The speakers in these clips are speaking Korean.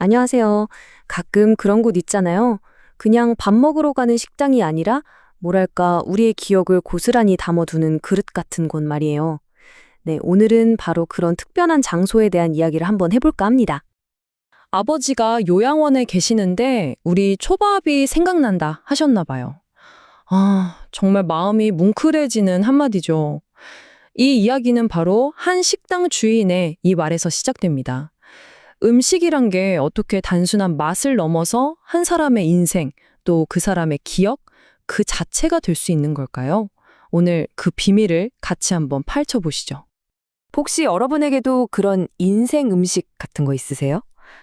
안녕하세요. 가끔 그런 곳 있잖아요. 그냥 밥 먹으러 가는 식당이 아니라, 뭐랄까, 우리의 기억을 고스란히 담아두는 그릇 같은 곳 말이에요. 네, 오늘은 바로 그런 특별한 장소에 대한 이야기를 한번 해볼까 합니다. 아버지가 요양원에 계시는데 우리 초밥이 생각난다 하셨나 봐요. 정말 마음이 뭉클해지는 한마디죠. 이 이야기는 바로 한 식당 주인의 이 말에서 시작됩니다. 음식이란 게 어떻게 단순한 맛을 넘어서 한 사람의 인생, 또 그 사람의 기억, 그 자체가 될 수 있는 걸까요? 오늘 그 비밀을 같이 한번 파헤쳐보시죠. 혹시 여러분에게도 그런 인생 음식 같은 거 있으세요?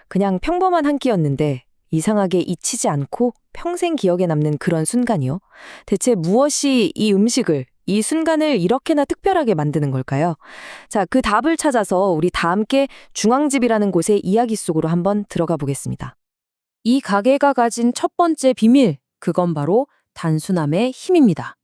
그냥 평범한 한 끼였는데 이상하게 잊히지 않고 평생 기억에 남는 그런 순간이요? 대체 무엇이 이 음식을, 이 순간을 이렇게나 특별하게 만드는 걸까요? 자, 그 답을 찾아서 우리 다 함께 중앙집이라는 곳의 이야기 속으로 한번 들어가 보겠습니다. 이 가게가 가진 첫 번째 비밀, 그건 바로 단순함의 힘입니다.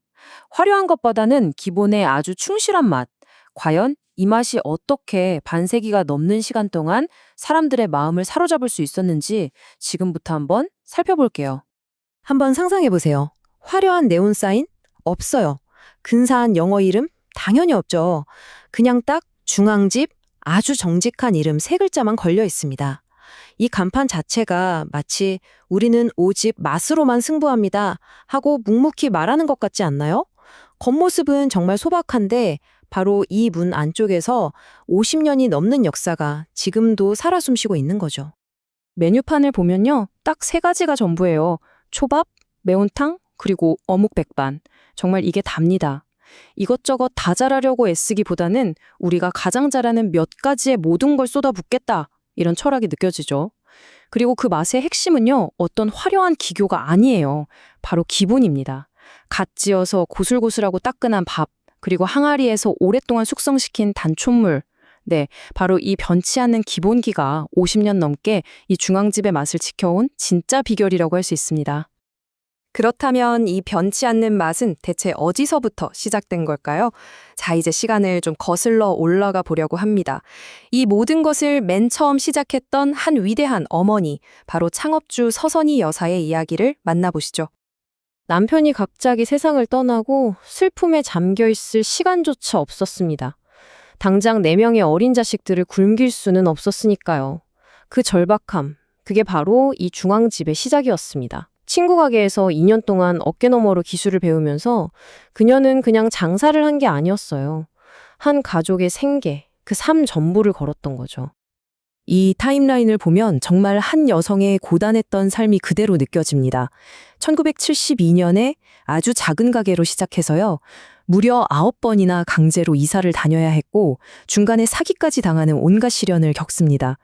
화려한 것보다는 기본에 아주 충실한 맛. 과연 이 맛이 어떻게 반세기가 넘는 시간 동안 사람들의 마음을 사로잡을 수 있었는지 지금부터 한번 살펴볼게요. 한번 상상해 보세요. 화려한 네온 사인? 없어요. 근사한 영어 이름? 당연히 없죠. 그냥 딱 중앙집, 아주 정직한 이름 세 글자만 걸려 있습니다. 이 간판 자체가 마치 우리는 오직 맛으로만 승부합니다 하고 묵묵히 말하는 것 같지 않나요? 겉모습은 정말 소박한데 바로 이 문 안쪽에서 50년이 넘는 역사가 지금도 살아 숨쉬고 있는 거죠. 메뉴판을 보면요. 딱 세 가지가 전부예요. 초밥, 매운탕, 그리고 어묵 백반. 정말 이게 답니다. 이것저것 다 잘하려고 애쓰기보다는 우리가 가장 잘하는 몇 가지의 모든 걸 쏟아붓겠다. 이런 철학이 느껴지죠. 그리고 그 맛의 핵심은요. 어떤 화려한 기교가 아니에요. 바로 기본입니다. 갓 지어서 고슬고슬하고 따끈한 밥, 그리고 항아리에서 오랫동안 숙성시킨 단촛물. 네, 바로 이 변치 않는 기본기가 50년 넘게 이 중앙집의 맛을 지켜온 진짜 비결이라고 할 수 있습니다. 그렇다면 이 변치 않는 맛은 대체 어디서부터 시작된 걸까요? 자, 이제 시간을 좀 거슬러 올라가 보려고 합니다. 이 모든 것을 맨 처음 시작했던 한 위대한 어머니, 바로 창업주 서선희 여사의 이야기를 만나보시죠. 남편이 갑자기 세상을 떠나고 슬픔에 잠겨 있을 시간조차 없었습니다. 당장 4명의 어린 자식들을 굶길 수는 없었으니까요. 그 절박함, 그게 바로 이 중앙집의 시작이었습니다. 친구 가게에서 2년 동안 어깨너머로 기술을 배우면서 그녀는 그냥 장사를 한 게 아니었어요. 한 가족의 생계, 그 삶 전부를 걸었던 거죠. 이 타임라인을 보면 정말 한 여성의 고단했던 삶이 그대로 느껴집니다. 1972년에 아주 작은 가게로 시작해서요. 무려 9번이나 강제로 이사를 다녀야 했고 중간에 사기까지 당하는 온갖 시련을 겪습니다.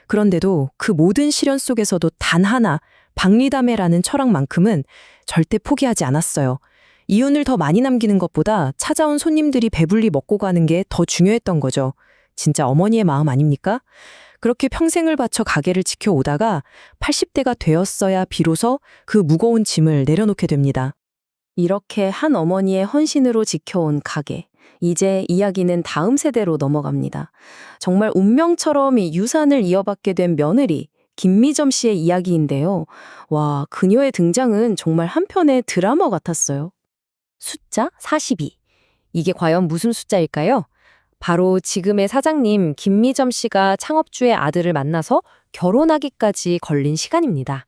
그런데도 그 모든 시련 속에서도 단 하나, 박리담회라는 철학만큼은 절대 포기하지 않았어요. 이윤을 더 많이 남기는 것보다 찾아온 손님들이 배불리 먹고 가는 게 더 중요했던 거죠. 진짜 어머니의 마음 아닙니까? 그렇게 평생을 바쳐 가게를 지켜오다가 80대가 되었어야 비로소 그 무거운 짐을 내려놓게 됩니다. 이렇게 한 어머니의 헌신으로 지켜온 가게. 이제 이야기는 다음 세대로 넘어갑니다. 정말 운명처럼 이 유산을 이어받게 된 며느리, 김미점 씨의 이야기인데요. 와, 그녀의 등장은 정말 한편의 드라마 같았어요. 숫자 42. 이게 과연 무슨 숫자일까요? 바로 지금의 사장님 김미점 씨가 창업주의 아들을 만나서 결혼하기까지 걸린 시간입니다.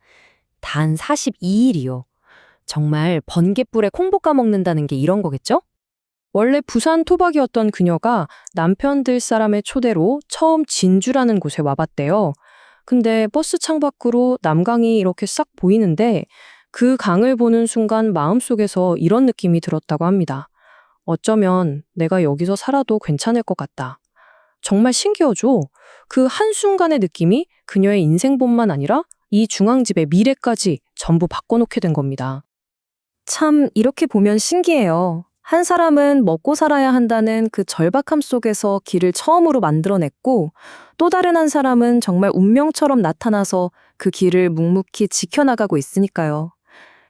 단 42일이요. 정말 번갯불에 콩 볶아 먹는다는 게 이런 거겠죠? 원래 부산 토박이었던 그녀가 남편들 사람의 초대로 처음 진주라는 곳에 와봤대요. 근데 버스 창밖으로 남강이 이렇게 싹 보이는데 그 강을 보는 순간 마음속에서 이런 느낌이 들었다고 합니다. 어쩌면 내가 여기서 살아도 괜찮을 것 같다. 정말 신기하죠? 그 한순간의 느낌이 그녀의 인생뿐만 아니라 이 중앙집의 미래까지 전부 바꿔놓게 된 겁니다. 참 이렇게 보면 신기해요. 한 사람은 먹고 살아야 한다는 그 절박함 속에서 길을 처음으로 만들어냈고 또 다른 한 사람은 정말 운명처럼 나타나서 그 길을 묵묵히 지켜나가고 있으니까요.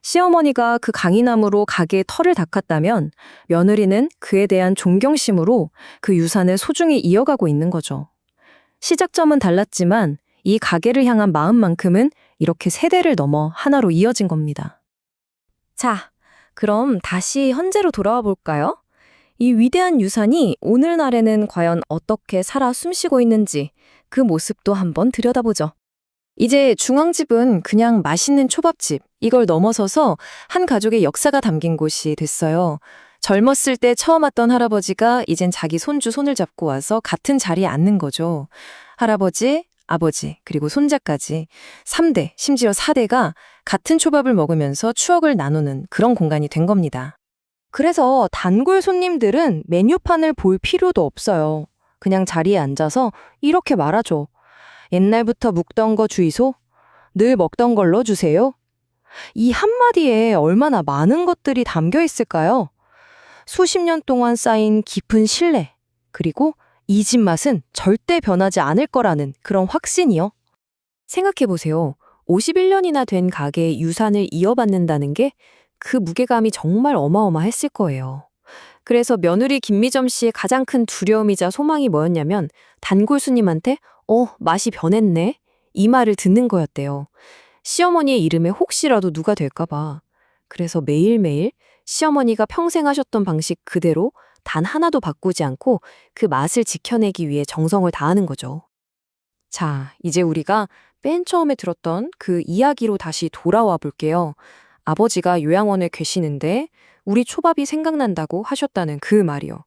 시어머니가 그 강인함으로 가게의 털을 닦았다면 며느리는 그에 대한 존경심으로 그 유산을 소중히 이어가고 있는 거죠. 시작점은 달랐지만 이 가게를 향한 마음만큼은 이렇게 세대를 넘어 하나로 이어진 겁니다. 자, 그럼 다시 현재로 돌아와 볼까요? 이 위대한 유산이 오늘날에는 과연 어떻게 살아 숨쉬고 있는지 그 모습도 한번 들여다보죠. 이제 중앙집은 그냥 맛있는 초밥집, 이걸 넘어서서 한 가족의 역사가 담긴 곳이 됐어요. 젊었을 때 처음 왔던 할아버지가 이젠 자기 손주 손을 잡고 와서 같은 자리에 앉는 거죠. 할아버지, 아버지, 그리고 손자까지 3대, 심지어 4대가 같은 초밥을 먹으면서 추억을 나누는 그런 공간이 된 겁니다. 그래서 단골 손님들은 메뉴판을 볼 필요도 없어요. 그냥 자리에 앉아서 이렇게 말하죠. 옛날부터 묵던 거 주이소? 늘 먹던 걸로 주세요? 이 한마디에 얼마나 많은 것들이 담겨 있을까요? 수십 년 동안 쌓인 깊은 신뢰, 그리고 이 집 맛은 절대 변하지 않을 거라는 그런 확신이요. 생각해보세요. 51년이나 된 가게의 유산을 이어받는다는 게 그 무게감이 정말 어마어마했을 거예요. 그래서 며느리 김미점 씨의 가장 큰 두려움이자 소망이 뭐였냐면 단골 손님한테 맛이 변했네? 이 말을 듣는 거였대요. 시어머니의 이름에 혹시라도 누가 될까 봐. 그래서 매일매일 시어머니가 평생 하셨던 방식 그대로 단 하나도 바꾸지 않고 그 맛을 지켜내기 위해 정성을 다하는 거죠. 자, 이제 우리가 맨 처음에 들었던 그 이야기로 다시 돌아와 볼게요. 아버지가 요양원에 계시는데 우리 초밥이 생각난다고 하셨다는 그 말이요.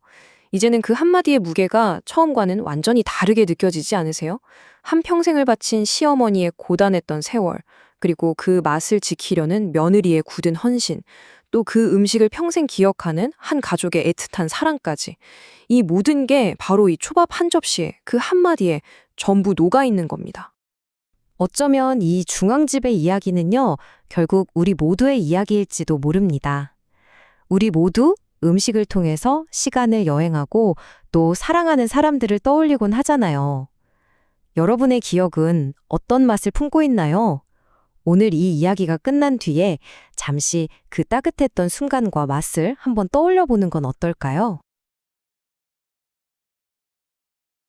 이제는 그 한마디의 무게가 처음과는 완전히 다르게 느껴지지 않으세요? 한평생을 바친 시어머니의 고단했던 세월, 그리고 그 맛을 지키려는 며느리의 굳은 헌신, 또 그 음식을 평생 기억하는 한 가족의 애틋한 사랑까지. 이 모든 게 바로 이 초밥 한 접시에 그 한마디에 전부 녹아있는 겁니다. 어쩌면 이 중앙집의 이야기는요, 결국 우리 모두의 이야기일지도 모릅니다. 우리 모두 음식을 통해서 시간을 여행하고 또 사랑하는 사람들을 떠올리곤 하잖아요. 여러분의 기억은 어떤 맛을 품고 있나요? 오늘 이 이야기가 끝난 뒤에 잠시 그 따뜻했던 순간과 맛을 한번 떠올려 보는 건 어떨까요?